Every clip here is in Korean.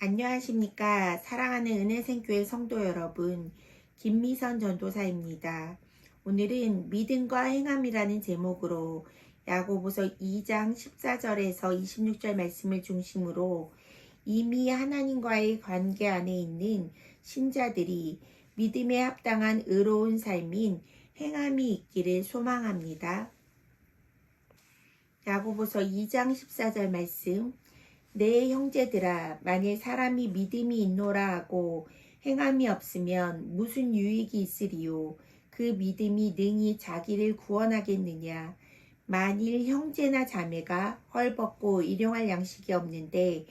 안녕하십니까. 사랑하는 은혜생교회 성도 여러분, 김미선 전도사입니다. 오늘은 믿음과 행함이라는 제목으로 야고보서 2장 14절에서 26절 말씀을 중심으로 이미 하나님과의 관계 안에 있는 신자들이 믿음에 합당한 의로운 삶인 행함이 있기를 소망합니다. 야고보서 2장 14절 말씀, 내 형제들아, 만일 사람이 믿음이 있노라 하고 행함이 없으면 무슨 유익이 있으리요. 그 믿음이 능히 자기를 구원하겠느냐. 만일 형제나 자매가 헐벗고 일용할 양식이 없는데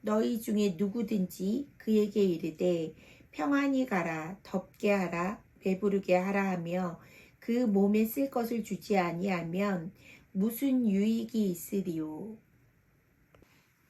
너희 중에 누구든지 그에게 이르되 평안히 가라, 덥게 하라, 배부르게 하라 하며 그 몸에 쓸 것을 주지 아니하면 무슨 유익이 있으리요.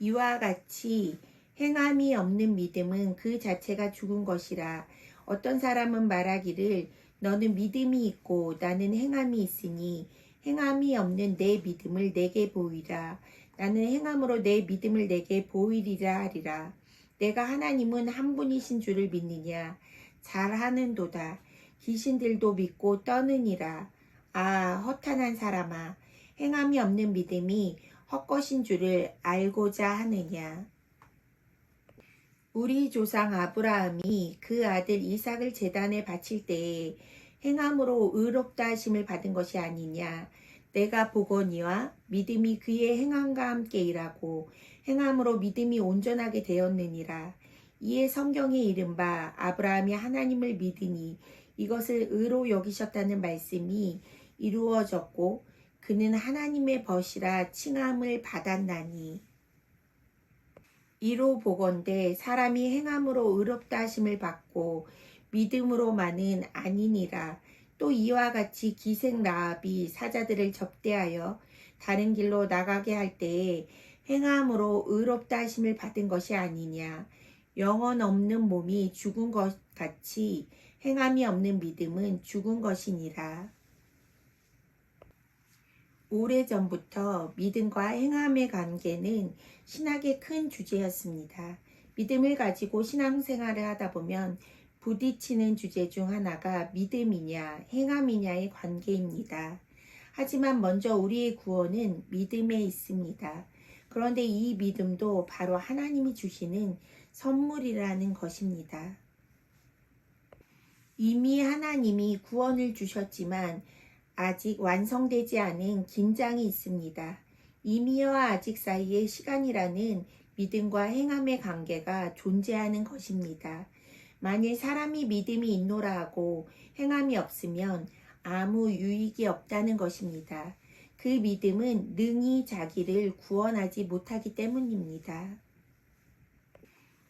이와 같이 행함이 없는 믿음은 그 자체가 죽은 것이라. 어떤 사람은 말하기를 너는 믿음이 있고 나는 행함이 있으니 행함이 없는 내 믿음을 내게 보이라. 나는 행함으로 내 믿음을 내게 보이리라 하리라. 내가 하나님은 한 분이신 줄을 믿느냐. 잘하는도다. 귀신들도 믿고 떠느니라. 아, 허탄한 사람아, 행함이 없는 믿음이 헛것인 줄을 알고자 하느냐. 우리 조상 아브라함이 그 아들 이삭을 제단에 바칠 때에 행함으로 의롭다 하심을 받은 것이 아니냐. 내가 보거니와 믿음이 그의 행함과 함께 일하고 행함으로 믿음이 온전하게 되었느니라. 이에 성경에 이른바 아브라함이 하나님을 믿으니 이것을 의로 여기셨다는 말씀이 이루어졌고 그는 하나님의 벗이라 칭함을 받았나니. 이로 보건대 사람이 행함으로 의롭다 하심을 받고 믿음으로만은 아니니라. 또 이와 같이 기생 라합이 사자들을 접대하여 다른 길로 나가게 할 때에 행함으로 의롭다 하심을 받은 것이 아니냐. 영혼 없는 몸이 죽은 것 같이 행함이 없는 믿음은 죽은 것이니라. 오래전부터 믿음과 행함의 관계는 신학의 큰 주제였습니다. 믿음을 가지고 신앙생활을 하다 보면 부딪히는 주제 중 하나가 믿음이냐 행함이냐의 관계입니다. 하지만 먼저 우리의 구원은 믿음에 있습니다. 그런데 이 믿음도 바로 하나님이 주시는 선물이라는 것입니다. 이미 하나님이 구원을 주셨지만 아직 완성되지 않은 긴장이 있습니다. 이미와 아직 사이의 시간이라는 믿음과 행함의 관계가 존재하는 것입니다. 만일 사람이 믿음이 있노라 하고 행함이 없으면 아무 유익이 없다는 것입니다. 그 믿음은 능히 자기를 구원하지 못하기 때문입니다.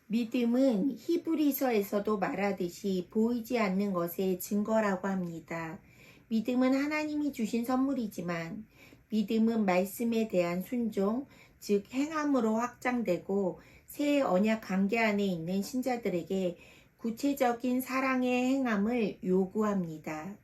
믿음은 히브리서에서도 말하듯이 보이지 않는 것의 증거라고 합니다. 믿음은 하나님이 주신 선물이지만 믿음은 말씀에 대한 순종, 즉 행함으로 확장되고 새 언약 관계 안에 있는 신자들에게 구체적인 사랑의 행함을 요구합니다.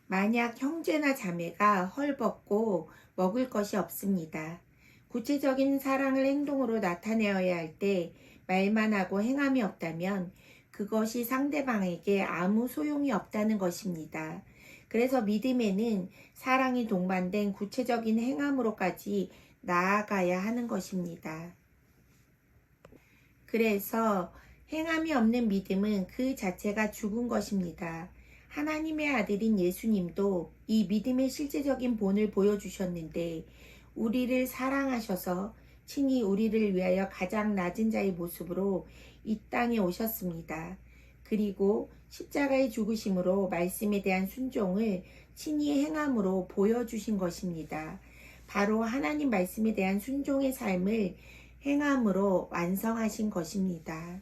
만약 형제나 자매가 헐벗고 먹을 것이 없습니다. 구체적인 사랑을 행동으로 나타내어야 할 때 말만 하고 행함이 없다면 그것이 상대방에게 아무 소용이 없다는 것입니다. 그래서 믿음에는 사랑이 동반된 구체적인 행함으로까지 나아가야 하는 것입니다. 그래서 행함이 없는 믿음은 그 자체가 죽은 것입니다. 하나님의 아들인 예수님도 이 믿음의 실제적인 본을 보여주셨는데 우리를 사랑하셔서 친히 우리를 위하여 가장 낮은 자의 모습으로 이 땅에 오셨습니다. 그리고 십자가의 죽으심으로 말씀에 대한 순종을 친히 행함으로 보여주신 것입니다. 바로 하나님 말씀에 대한 순종의 삶을 행함으로 완성하신 것입니다.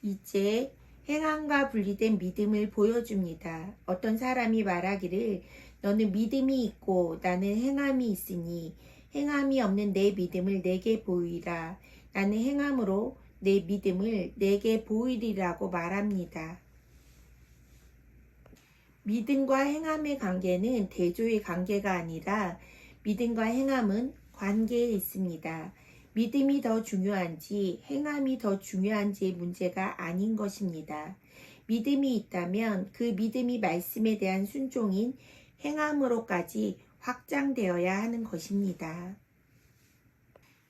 이제 행함과 분리된 믿음을 보여줍니다. 어떤 사람이 말하기를 너는 믿음이 있고 나는 행함이 있으니 행함이 없는 내 믿음을 내게 보이라. 나는 행함으로 내 믿음을 내게 보이리라고 말합니다. 믿음과 행함의 관계는 대조의 관계가 아니라 믿음과 행함은 관계에 있습니다. 믿음이 더 중요한지 행함이 더 중요한지의 문제가 아닌 것입니다. 믿음이 있다면 그 믿음이 말씀에 대한 순종인 행함으로까지 확장되어야 하는 것입니다.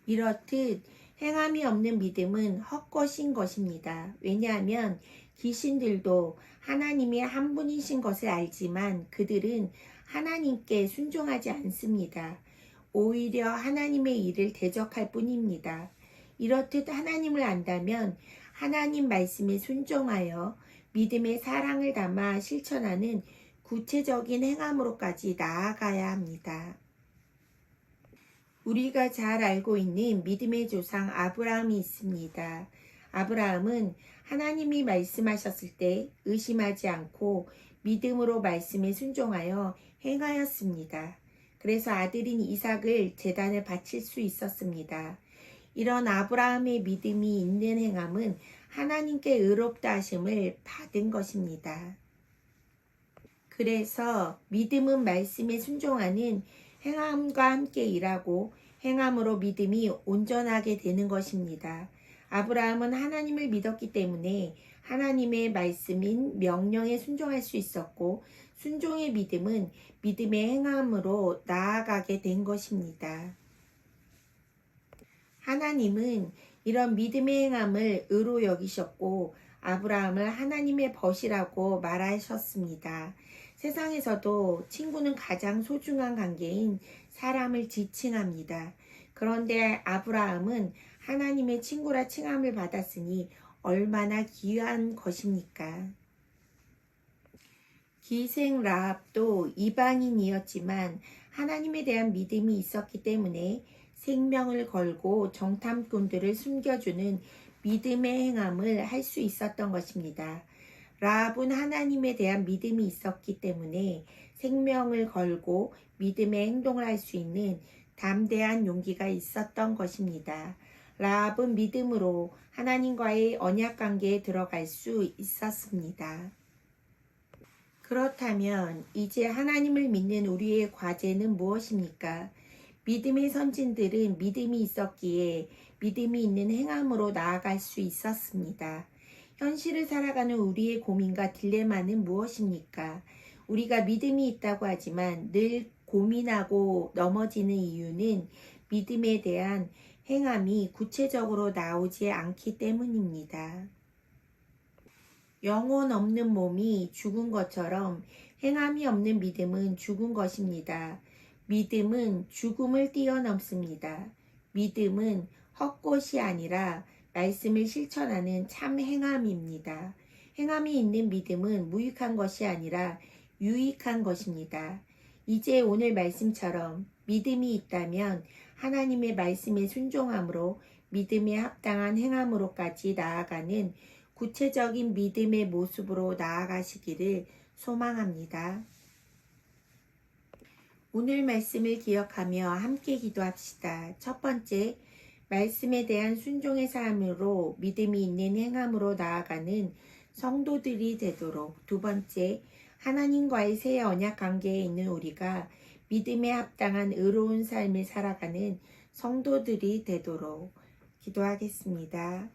이렇듯 행함이 없는 믿음은 헛것인 것입니다. 왜냐하면 귀신들도 하나님이 한 분이신 것을 알지만 그들은 하나님께 순종하지 않습니다. 오히려 하나님의 일을 대적할 뿐입니다. 이렇듯 하나님을 안다면 하나님 말씀에 순종하여 믿음의 사랑을 담아 실천하는 구체적인 행함으로까지 나아가야 합니다. 우리가 잘 알고 있는 믿음의 조상 아브라함이 있습니다. 아브라함은 하나님이 말씀하셨을 때 의심하지 않고 믿음으로 말씀에 순종하여 행하였습니다. 그래서 아들인 이삭을 제단에 바칠 수 있었습니다. 이런 아브라함의 믿음이 있는 행함은 하나님께 의롭다 하심을 받은 것입니다. 그래서 믿음은 말씀에 순종하는 행함과 함께 일하고 행함으로 믿음이 온전하게 되는 것입니다. 아브라함은 하나님을 믿었기 때문에 하나님의 말씀인 명령에 순종할 수 있었고 순종의 믿음은 믿음의 행함으로 나아가게 된 것입니다. 하나님은 이런 믿음의 행함을 의로 여기셨고 아브라함을 하나님의 벗이라고 말하셨습니다. 세상에서도 친구는 가장 소중한 관계인 사람을 지칭합니다. 그런데 아브라함은 하나님의 친구라 칭함을 받았으니 얼마나 귀한 것입니까? 기생 라합도 이방인이었지만 하나님에 대한 믿음이 있었기 때문에 생명을 걸고 정탐꾼들을 숨겨주는 믿음의 행함을 할 수 있었던 것입니다. 라합은 하나님에 대한 믿음이 있었기 때문에 생명을 걸고 믿음의 행동을 할 수 있는 담대한 용기가 있었던 것입니다. 라합은 믿음으로 하나님과의 언약 관계에 들어갈 수 있었습니다. 그렇다면 이제 하나님을 믿는 우리의 과제는 무엇입니까? 믿음의 선진들은 믿음이 있었기에 믿음이 있는 행함으로 나아갈 수 있었습니다. 현실을 살아가는 우리의 고민과 딜레마는 무엇입니까? 우리가 믿음이 있다고 하지만 늘 고민하고 넘어지는 이유는 믿음에 대한 행함이 구체적으로 나오지 않기 때문입니다. 영혼 없는 몸이 죽은 것처럼 행함이 없는 믿음은 죽은 것입니다. 믿음은 죽음을 뛰어넘습니다. 믿음은 헛것이 아니라 말씀을 실천하는 참 행함입니다. 행함이 있는 믿음은 무익한 것이 아니라 유익한 것입니다. 이제 오늘 말씀처럼 믿음이 있다면 하나님의 말씀에 순종함으로 믿음에 합당한 행함으로까지 나아가는 구체적인 믿음의 모습으로 나아가시기를 소망합니다. 오늘 말씀을 기억하며 함께 기도합시다. 첫 번째, 말씀에 대한 순종의 삶으로 믿음이 있는 행함으로 나아가는 성도들이 되도록. 두 번째, 하나님과의 새 언약 관계에 있는 우리가 믿음에 합당한 의로운 삶을 살아가는 성도들이 되도록 기도하겠습니다.